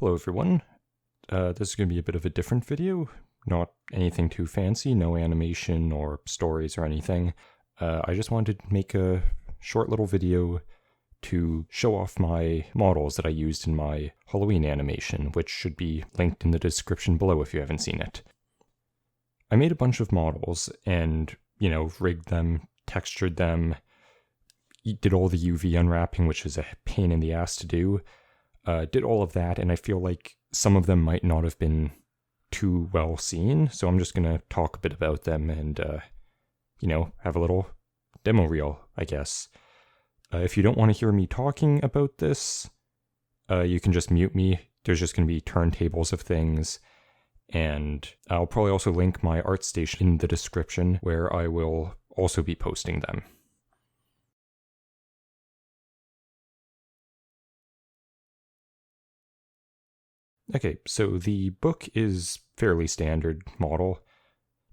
Hello everyone, this is going to be a bit of a different video, not anything too fancy, no animation or stories or anything. I just wanted to make a short little video to show off my models that I used in my Halloween animation, which should be linked in the description below if you haven't seen it. I made a bunch of models and, rigged them, textured them, did all the UV unwrapping, which is a pain in the ass to do. Did all of that, and I feel like some of them might not have been too well seen, so I'm just going to talk a bit about them and, have a little demo reel, I guess. If you don't want to hear me talking about this, you can just mute me. There's just going to be turntables of things, and I'll probably also link my ArtStation in the description, where I will also be posting them. Okay, so the book is fairly standard model,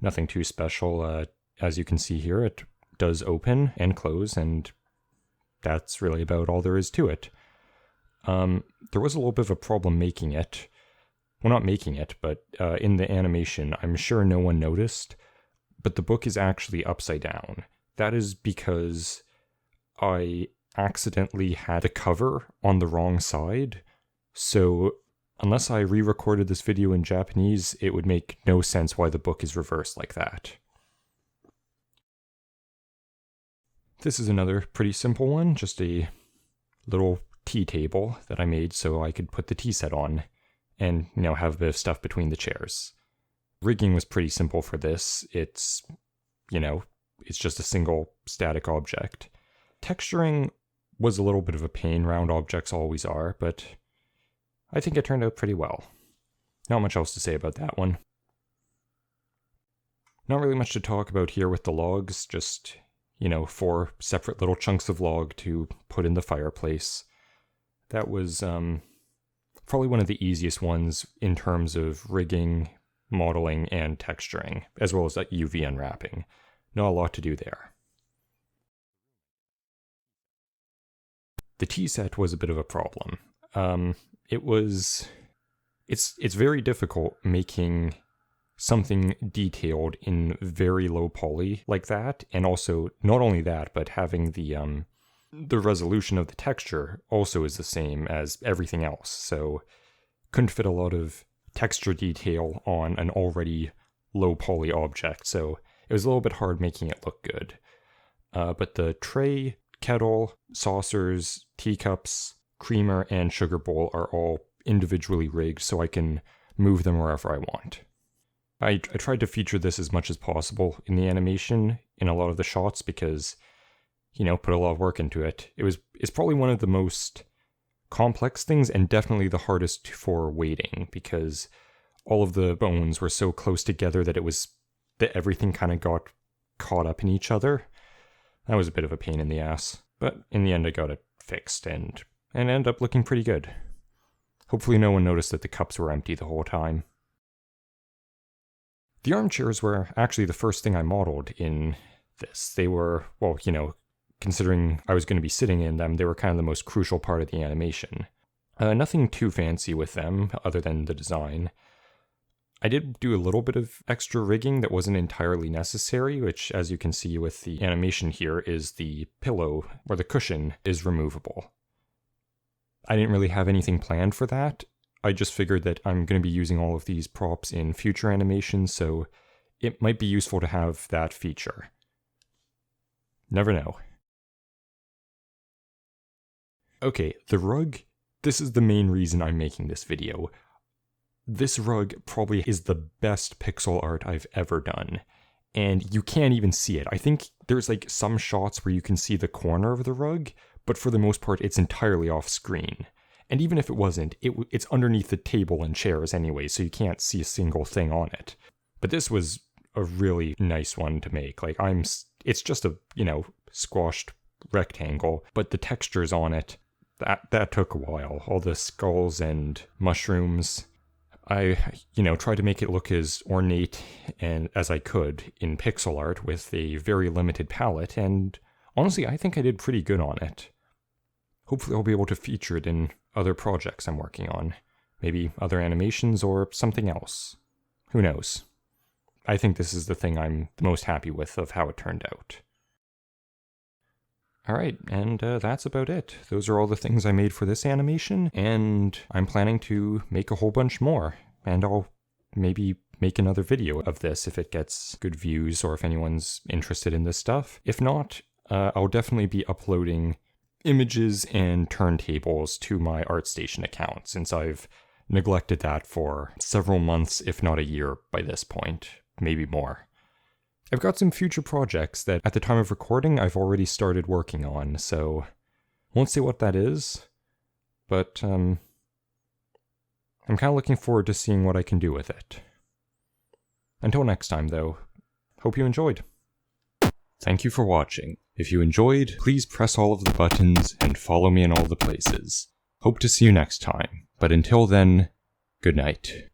nothing too special. As you can see here, it does open and close, and that's really about all there is to it. There was a little bit of a problem making it. Well, not making it, but in the animation, I'm sure no one noticed, but the book is actually upside down. That is because I accidentally had the cover on the wrong side, so unless I re-recorded this video in Japanese, it would make no sense why the book is reversed like that. This is another pretty simple one, just a little tea table that I made so I could put the tea set on and, have a bit of stuff between the chairs. Rigging was pretty simple for this. It's just a single static object. Texturing was a little bit of a pain, round objects always are, but I think it turned out pretty well. Not much else to say about that one. Not really much to talk about here with the logs, just, 4 separate little chunks of log to put in the fireplace. That was probably one of the easiest ones in terms of rigging, modeling, and texturing, as well as that UV unwrapping. Not a lot to do there. The tea set was a bit of a problem. It's very difficult making something detailed in very low poly like that, and also not only that, but having the resolution of the texture also is the same as everything else, so couldn't fit a lot of texture detail on an already low poly object, so it was a little bit hard making it look good. But the tray, kettle, saucers, teacups, creamer, and sugar bowl are all individually rigged so I can move them wherever I want. I tried to feature this as much as possible in the animation in a lot of the shots because, put a lot of work into it. It's probably one of the most complex things and definitely the hardest for weighting because all of the bones were so close together that everything kind of got caught up in each other. That was a bit of a pain in the ass, but in the end I got it fixed and ended up looking pretty good. Hopefully no one noticed that the cups were empty the whole time. The armchairs were actually the first thing I modeled in this. They were, considering I was going to be sitting in them, they were kind of the most crucial part of the animation. Nothing too fancy with them, other than the design. I did do a little bit of extra rigging that wasn't entirely necessary, which, as you can see with the animation here, is the pillow, or the cushion, is removable. I didn't really have anything planned for that. I just figured that I'm going to be using all of these props in future animations, so it might be useful to have that feature. Never know. Okay, the rug. This is the main reason I'm making this video. This rug probably is the best pixel art I've ever done, and you can't even see it. I think there's some shots where you can see the corner of the rug, but for the most part it's entirely off screen. And even if it wasn't, it's underneath the table and chairs anyway, so you can't see a single thing on it. But this was a really nice one to make. It's just a, squashed rectangle, but the textures on it, that took a while. All the skulls and mushrooms. I, tried to make it look as ornate and as I could in pixel art with a very limited palette, and honestly, I think I did pretty good on it. Hopefully I'll be able to feature it in other projects I'm working on. maybe other animations or something else. Who knows? I think this is the thing I'm the most happy with of how it turned out. Alright, and that's about it. Those are all the things I made for this animation, and I'm planning to make a whole bunch more. And I'll maybe make another video of this if it gets good views or if anyone's interested in this stuff. If not, I'll definitely be uploading images and turntables to my ArtStation account, since I've neglected that for several months, if not a year by this point, maybe more. I've got some future projects that at the time of recording I've already started working on, so won't say what that is, but I'm kind of looking forward to seeing what I can do with it. Until next time though, hope you enjoyed. Thank you for watching. If you enjoyed, please press all of the buttons and follow me in all the places. Hope to see you next time, but until then, good night.